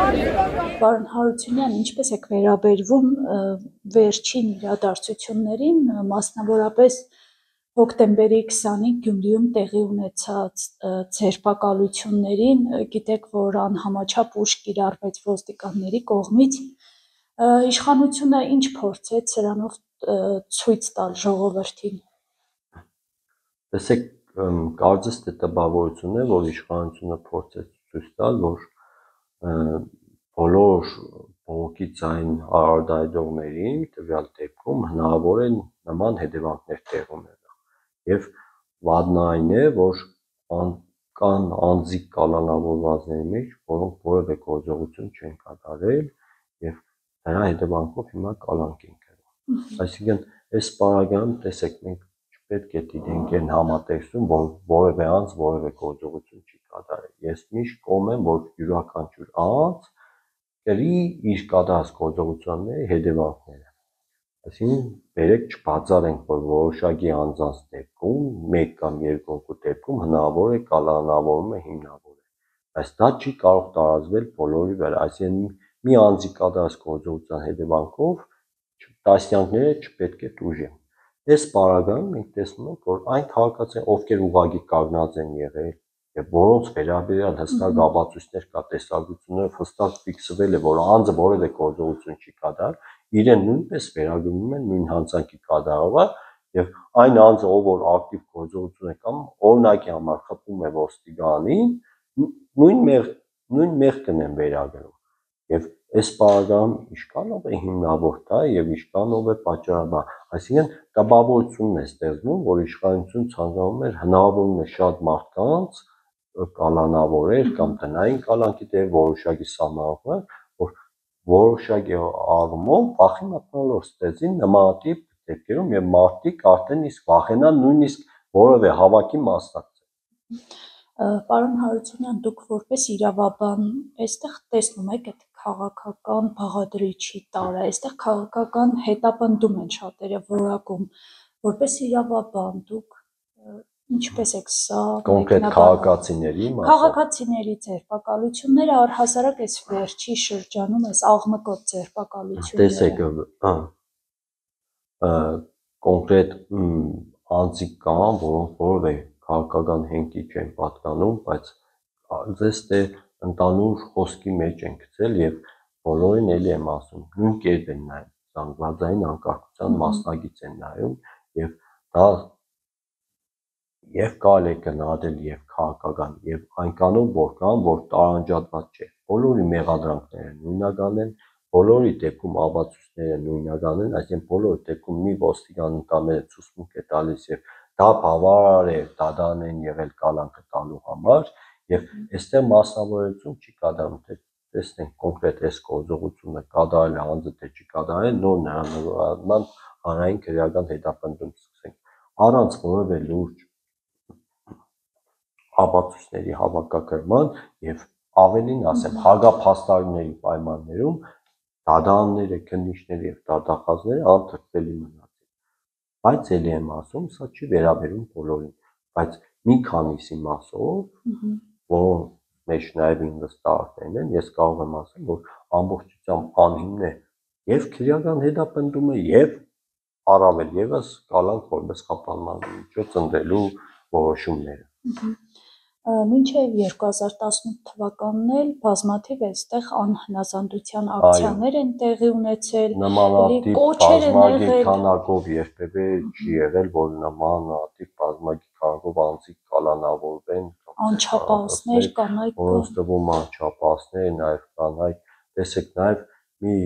Պարոն Հարությունյան, ինչպես եք վերաբերվում վերջին իրադարձություններին, մասնավորապես հոկտեմբերի 20-ին Գյումրիում տեղի ունեցած ձերբակալություններին, գիտեք, որ անհամաչափ ուժ կիրառվեց ոստիկանների կողմից, իշխանությունը ինչ փորձեց սրանով ցույց տալ ժողովրդին։ Տեսեք, կարծես թե տպավորություն է, որ իշխանությունը փորձեց ցույց տալ, որ բոլոր բողոքի ձայն արարդայդողներին տվյալ դեպքում հնարավոր է նման հետևանքներ տեղի ունենալ։ Եվ վատն այն է, որ կան անձիկ կալանավորվածների մեջ, որոնք որևէ գործողություն չեն կատարել եւ դրա հետևանքով հիմա կալանք են կրում։ Այսինքն, այս պարագայում տեսեք, մենք չպետք է դիտենք այն համատեքստում, որ որևէ անձ որևէ գործողություն չի կատարել։ Ես միշտ կողմ եմ, որ յուրաքանչյուր անձ կրի իր կատարած գործողությունների հետևանքները։ Այսինքն, բերեք չբացառենք, որ որոշակի անձանց դեպքում, մեկ կամ երկու դեպքում հնարավոր է կալանավորումը հիմնավոր է, բայց դա չի կարող տարածվել բոլորի վրա, այսինքն մի անձի կատարած գործողության հետևանքով տասնյակները չպետք է տուժեն։ Այս պարագայում մենք տեսնում ենք, որ այն քաղաքացիներ, ովքեր ուղղակի կանգնած են եղել եւ որոնց վերաբերյալ հստակ ապացույցներ կա, տեսակցություններով հստակ ֆիքսվել է, որ անձը որևէ գործողություն չի կատարել, իրեն նույնպես վերագրվում են նույն հանցանքի կատարողը եւ այն անձը, ով որ ակտիվ գործողություն է կանում, օրինակի համար խփում է ոստիկանին, նույն մեղքն են վերագրում։ Եվ այս պարագայում իշքանով է հիմնավոր դա եւ իշքանով է պատճառաբան։ Այսինքն տպավորությունն է ստեղծվում, որ իշխանություն ցանկանում էր հնարավորինս շատ մարդկանց կալանավորել կամ տնային կալանքի դեր որոշակի սահմաններ, որ որոշակի առումով վախի մթնոլորտ ստեղծին նմանատիպ դեպքերում եւ մարդիկ արդեն իսկ վախենան նույնիսկ որևէ հավաքի մասնակցել։ Պարոն Հարությունյան, դուք որպես իրավաբան այստեղ տեսնում եք այդ քաղաքական բաղադրիչի տարը, այստեղ քաղաքական հետապնդում են շատերը որակում, որպես իրավաբան դուք ինչպես եք սա կոնկրետ քաղաքացիների ձերբակալությունները առհասարակ այս վերջի շրջանում այս աղմկոտ ձերբակալությունները։ Տեսեք, կոնկրետ անձիկ կան, որոնք որևէ քաղաքական հենքի չեն պատկանում, բայց կարծես թե ընդհանուր խոսքի մեջ են գցել եւ բոլորին էլի եմ ասում, նույն կերպ են նայում, զանգվածային անկարգության մասնագիծ են նայում եւ դա եւ կարելի է գնահատել եւ քաղաքական եւ այնքանով որքան որ տարանջատված չէ։ Բոլորի մեղադրանքները նույնական են, բոլորի դեպքում ապացույցները նույնական են, այսինքն բոլորի դեպքում մի ոստիկան ընդամենը ցուցմունք է տալիս եւ դա բավարար է դադարն են եղել կալանքը տալու համար եւ այստեղ մասնավորություն չի կատարում, թե տեսնենք կոնկրետ այս գործողությունը կատարել է անձը թե չի կատարել, նոր նրան հանրային քրեական հետապնդում սկսենք առանց որևէ լուրջ ապացույցների հավաքագրման եւ ավելին ասեմ հագափաստարկների պայմաններում դադարները, քննիչները եւ դատախազները անթրկվելի մնացին։ Բայց ելի եմ ասում, սա չի վերաբերում բոլորին, բայց մի քանիսի մասով, որոնց մեջ նաեւ ինվեստորներն են, ես կարող եմ ասել, որ ամբողջությամբ անհիմն է եւ քրեական հետապնդումը եւ առավել եւս կալանք որպես խափանման միջոց ընտրելու որոշումները։ Մինչև 2018 թվականն էլ բազմաթիվ այստեղ անհնազանդության ակցիաներ են տեղի ունեցել, նմանատիպ բազմագի քանակով երբևէ չի եղել, որ նմանատիպ բազմագի քանակով անձիկ կալանավորվեն, անչափահասներ կանայք, որոնց թվում անչափահասներ, նաեւ կանայք, տեսեք նաեւ մի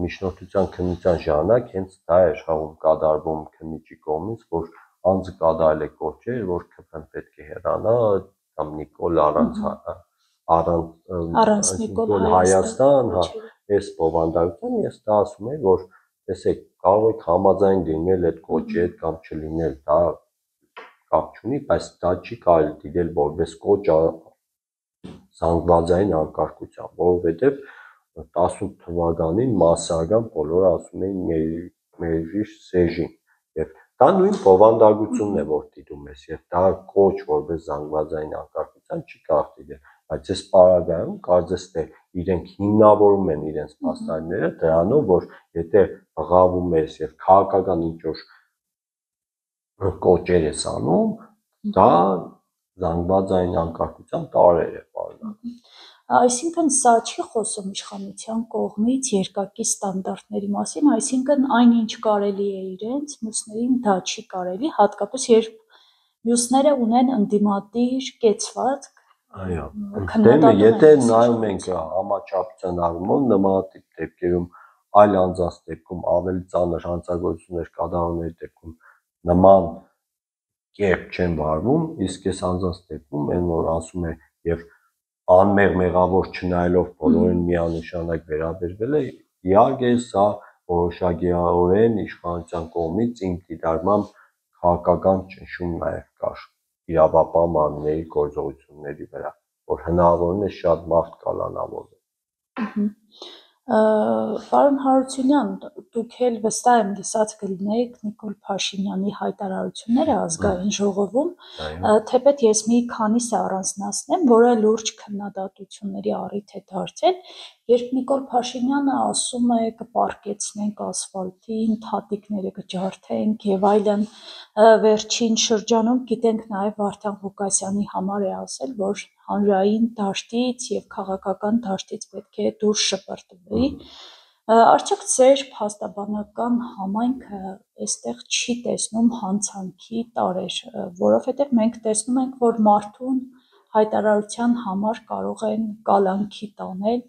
միջնորդության քննության ժամանակ հենց դա էր խաղում կատարվում քննիչի կողմից, որ անձը կատարել է կոչեր, որ ԿՓ-ն պետք է հեռանա կամ Նիկոլ առանց Նիկոլ Հայաստան, այս բովանդակության ես դա ասում եմ, որ տեսեք, կարող եք համաձայն լինել այդ կոչի հետ կամ չլինել, դա կապ չունի, բայց դա չի կարելի դիտել որպես կոչ զանգվածային անկարգության, որովհետև 18 թվականին massական բոլորը ասում էին մեր սեժին եւ դա նույն բովանդակությունն է, որ դիտում ես եւ դա կոչ որպես զանգվածային անկարգության չի կարող դիտել, բայց այս պարագայում կարծես թե իրենք հիմնավորում են իրենց փաստարկները դրանով, որ եթե բղավում ես եւ քաղաքական ինչ-որ կոճեր ես անում, դա զանգվածային անկարգության տարրեր է պարունակում։ Այսինքն սա չի խոսում իշխանության կողմից երկակի ստանդարտների մասին, այսինքն այնինչ կարելի է իրենց, մյուսներին դա չի կարելի, հատկապես երբ մյուսները ունեն ընդդիմադիր կեցվածք, Այո, քննադատում եթե են նայում ենք համաչափության առումով նմանատիպ դեպքերում այլ անձանց դեպքում ավելի ծանր հանցագործություններ կատարողների դեպքում նման կերպ չեն վարվում, իսկ այս անձանց դեպքում այն որ ասում է եւ անմեղ մեղավոր չնայելով բոլորին միանշանակ վերաբերվել է, իհարկե սա որոշակիորեն իշխանության կողմից իմ դիտարկմամբ քաղաքական ճնշում նաև կար իրավապահ մարմինների գործողությունների վրա, որ հնարավորին է շատ մարդ կալանավորվի։ Պարոն Հարությունյան, դուք էլ վստահ եմ լսած կլինեք Նիկոլ Փաշինյանի հայտարարությունները ազգային ժողովում, թեպետ ես մի քանիսը առանձնացնեմ, որը լուրջ քննադատությունների առիթ է դարձել, երբ Նիկոլ Փաշինյանը ասում է կպառկեցնենք ասֆալտին, թաթիկները կջարդենք եւ այլն, վերջին շրջանում գիտենք նաեւ Վարդան Ղուկասյանի համար է ասել, որ հանրային դաշտից եւ քաղաքական դաշտից պետք է դուրս շպրտվի։ Արդյոք ձեր փաստաբանական համայնքը այստեղ չի տեսնում հանցանքի տարրեր, որովհետեւ մենք տեսնում ենք, որ մարդուն հայտարարության համար կարող են կալանքի տանել,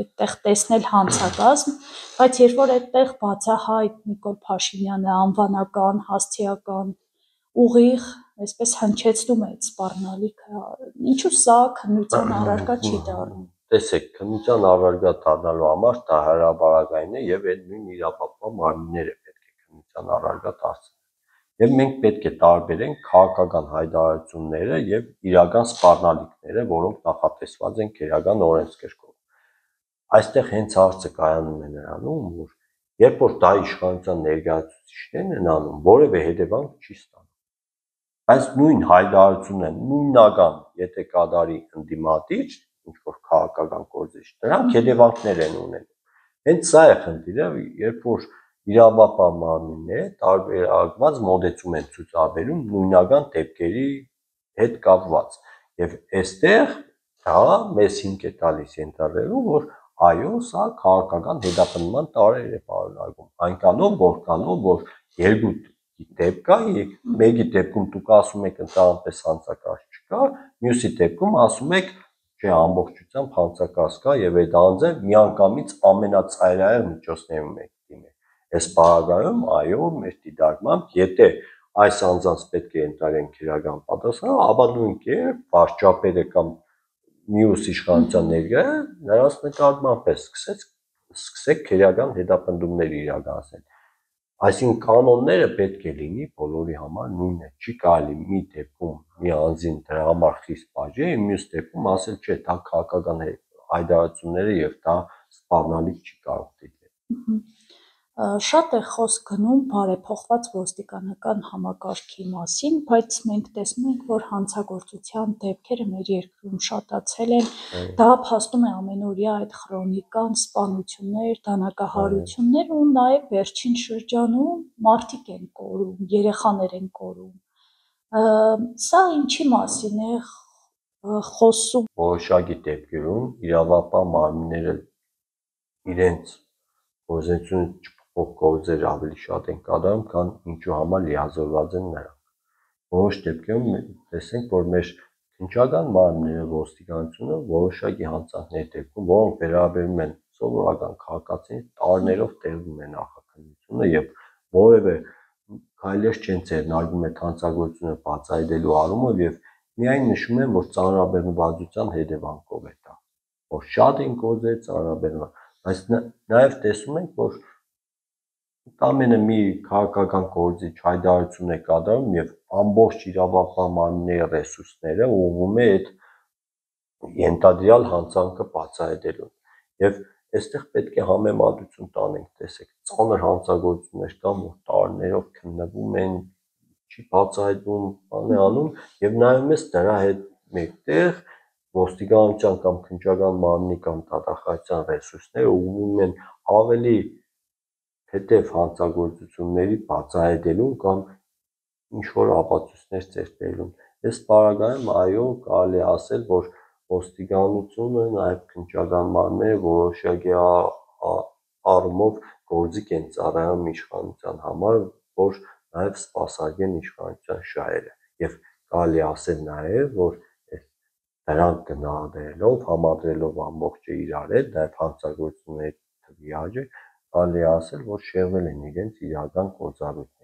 այդտեղ տեսնել հանցագազմ, բայց երբ որ այդտեղ բացահայտ Նիկոլ Փաշինյանը անվանական, հասցեական, ուղիղ, այսպես հնչեցնում է այդ սպառնալիքը, ինչու սա քննության առարկա չի դառնում։ Տեսեք, քննության առարկա դառնալու համար դա հրաբարակային է եւ այդ նույն իրավապահ մարմինները պետք է քննության առարկա դարձնեն։ Եվ մենք պետք է տարբերենք քաղաքական հայտարարությունները եւ իրական սպառնալիքները, որոնք նախատեսված են քերական օրենսգրքով։ Այստեղ հենց հարցը կայանում է նրանում, որ երբ որ դա իշխանության ներկայացուցիչներն են անում, որևէ հետևանք չի ստանում։ Բայց նույն հայտարարությունն է նույնական, եթե կատարի ընդդիմադիր ինչ-որ քաղաքական գործիչ, դրանք հետևանքներ են ունենում։ Հենց սա է խնդիրը, երբ որ իրավապահ մարմինները տարբերակված մոտեցում են ցուցաբերում նույնական դեպքերի հետ կապված։ Եվ այստեղ դա մեզ հիմք է տալիս ենթադրելու, որ այո, սա քաղաքական հետապնդման տարրեր է պարունակում, այնքանով, որքանով, որ երկու դեպք կա, մեկի դեպքում դուք ասում եք ընդհանրապես հանցակաց չկա, մյուսի դեպքում ասում եք չէ ամբողջությամբ հանցակաց կա եւ այդ անձը միանգամից ամենածայրահեղ միջոցներում է դիմել։ Այս բաղադրում այո, մեր դիտարկմամբ, եթե այս անձանց պետք է ընտրեն քրական պատասխան, ապա նույն կերպ վարչապետը կամ մյուս իշխանության ներկայը նրանց նկատմամբ է սկսեք քրական հետապնդումներ իրականացնել։ Այսինքն կանոնները պետք է լինի բոլորի համար նույնը, չի կարելի մի դեպքում մի անձին դրա համար խիստ բաժի, մյուս դեպքում ասել չէ, դա քաղաքական հայտարարությունները եւ դա սպառնալիք չի կարող դիտել։ Շատ է խոսք գնում բարեփոխված ոստիկանական համակարգի մասին, բայց մենք տեսնում ենք, որ հանցագործության դեպքերը մեր երկրում շատացել են, դա փաստում է ամենօրյա այդ քրոնիկան սպանություններ, դանակահարություններ ու նաև վերջին շրջանում մարդիկ են կորում, երեխաներ են կորում։ Սա ինչի մասին է խոսում։ Որոշակի դեպքերում իրավապահ մարմինները իրենց գործունեությունը չփոխող գործեր ավելի շատ են կատարում, քան ինչու համար լիազորված են նրանք։ Որոշ դեպքերում տեսենք, որ մեր քննչական մարմինները ոստիկանությունը որոշակի հանցանքների դեպքում, որոնք վերաբերում են սովորական քաղաքացիներին, տարիներով տևում է նախաքննությունը եւ որևէ քայլեր չեն ձեռնարկվում այդ հանցագործությունը բացահայտելու առումով եւ միայն նշում են, որ ծանրաբեռնվածության հետևանքով է դա, որ շատ են գործեր ծանրաբեռնված, բայց նաև տեսնում ենք, որ ամենը մի քաղաքական գործիչ հայտարարություն է կատարում եւ ամբողջ իրավապահ մարմինների ռեսուրսները ուղղվում է այդ ենթադրյալ հանցանքը բացահայտելուն եւ այստեղ պետք է համեմատություն տանենք, տեսեք, ծանր հանցագործություններ կան, որ տարիներով քննվում են, չի բացահայտվում, բան է անում եւ նայում ես դրա հետ մեկտեղ ոստիկանության կամ քննչական մարմնի կամ դատախազության ռեսուրսները ուղղվում են ավելի թեթև հանցագործությունների բացահայտելուն կամ ինչ-որ ապացույցներ ձեռք բերելուն։ Այս պարագայում այո, կարելի է ասել, որ ոստիկանությունը, նաև քննչական մարմինները որոշակի առումով գործիք են ծառայում իշխանության համար, որ նաև սպասարկեն իշխանության շահերը։ Եվ կարելի է ասել նաև, որ դրանք գնահատելով, համադրելով ամբողջը իրար հետ, նաև հանցագործությունների թվի աճը, կարելի է ասել, որ շեղվել են իրենց իրական գործառույթները։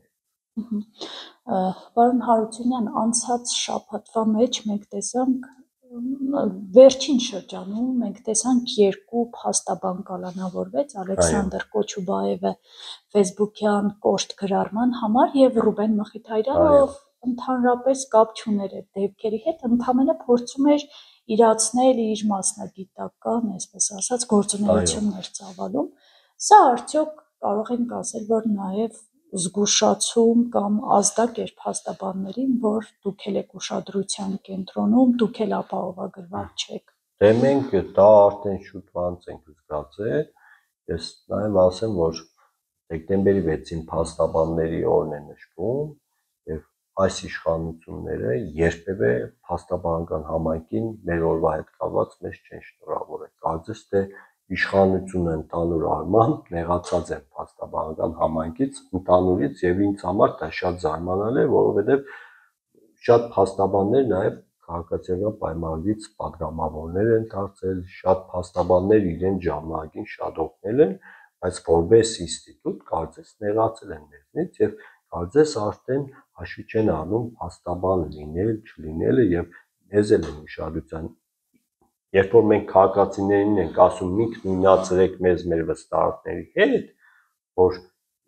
Պարոն Հարությունյան, անցած շաբաթվա մեջ մենք տեսանք վերջին շրջանում մենք տեսանք երկու փաստաբան կալանավորվեց Ալեքսանդր Կոչուբաևը Facebook-յան կոշտ գրառման համար եւ Ռուբեն Մխիթարյանը, ով ընդհանրապես կապ չուներ այդ դեպքերի հետ, ընդհանրապես փորձում էր իրացնել իր մասնագիտական, այսպես ասած, գործունեություններ ծավալում։ Սա արդյոք կարող ենք ասել, որ նաև զգուշացում կամ ազդակ էր փաստաբաններին, որ դուք էլ եք ուշադրության կենտրոնում, դուք էլ ապահովագրված չեք։ Դե մենք դա արդեն շուտ անց ենք զգացել։ Ես նաև ասեմ, որ դեկտեմբերի 6-ին փաստաբանների օրն է նշվում եւ այս իշխանությունները երբևէ փաստաբանական համայնքին մեր օրվա հետ կապված մեզ չեն շնորհավորել։ Կարծես թե իշխանությունը ընդհանուր առմամբ նեղացած են փաստաբանական համայնքից, ընդհանուրից եւ ինձ համար դա շատ զարմանալի է, որովհետեւ շատ փաստաբաններ նաև քաղաքացիական պայմաններից պատգամավորներ են դարձել, շատ փաստաբաններ իրեն ժամանակին շատ օգնել են, բայց որպես ինստիտուտ կարծես նեղացել են մեզնից եւ կարծես արդեն հաշվի չեն առնում փաստաբան լինել, չլինելը եւ մեզ էլ են ուշադրության։ Երբ որ մենք քաղաքացիներին ենք ասում մի քննացրեք մեզ մեր վստահողների հետ, որ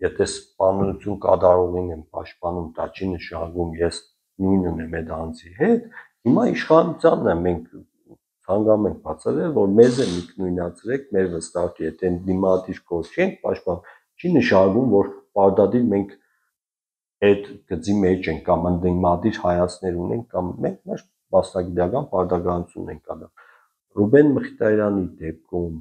եթե սպանություն կատարողին են պաշտպանում, դա չի նշանակում ես նույնն ունեմ այդ անձի հետ, հիմա իշխանությանն է մենք ցանկանում ենք բացատրել, որ մեզ է նույնացրեք մեր վստահողի, եթե դիմադիր կողմ չենք պաշտպան, չի նշանակում, որ պարտադիր մենք այդ գծի մեջ ենք կամ ընդդիմադիր հայացքներ ունենք կամ մենք մեր մասնագիտական պարտականություն ենք անում։ Ռուբեն Մխիթարյանի դեպքում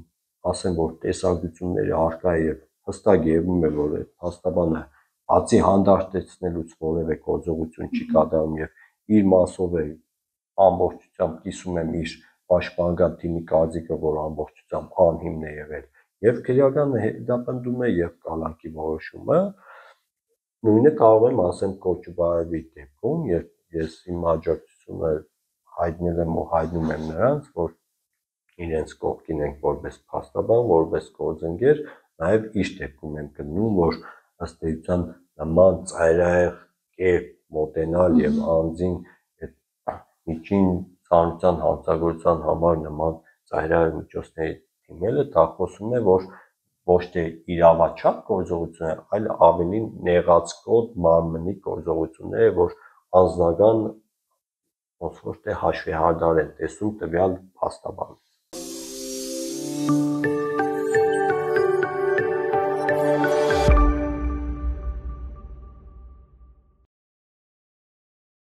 ասեմ, որ տեսակցությունների առկա է եւ հստակ երևում է, որ այդ փաստաբանը բացի հանդարտեցնելուց որևէ գործողություն չի կատարում եւ իր մասով է ամբողջությամբ կիսում եմ իր պաշտպանական թիմի կարծիքը, որ ամբողջությամբ անհիմն է եղել եւ քրեական հետապնդում է եւ կալանքի որոշումը։ Նույնը կարող եմ ասել Կոչուբաևի դեպքում, երբ ես իմ աջակցությունը հայտնել եմ ու հայտնում եմ նրանց, որ իրենց կողքին ենք որպես փաստաբան, որպես գործընկեր, նաև իր դեպքում եմ գտնում, որ ըստ էության նման ծայրահեղ կերպ մոտենալ եւ անձին այդ միջին ծանրության հանցագործության համար նման ծայրահեղ միջոցների դիմելը, դա խոսում է, որ ոչ թե իրավաչափ գործողություն է, այլ ավելի նեղացկոտ մարմնի գործողություններ է, որ անձնական ոնց որ թե հաշվեհարդար են տեսում տվյալ փաստաբանը։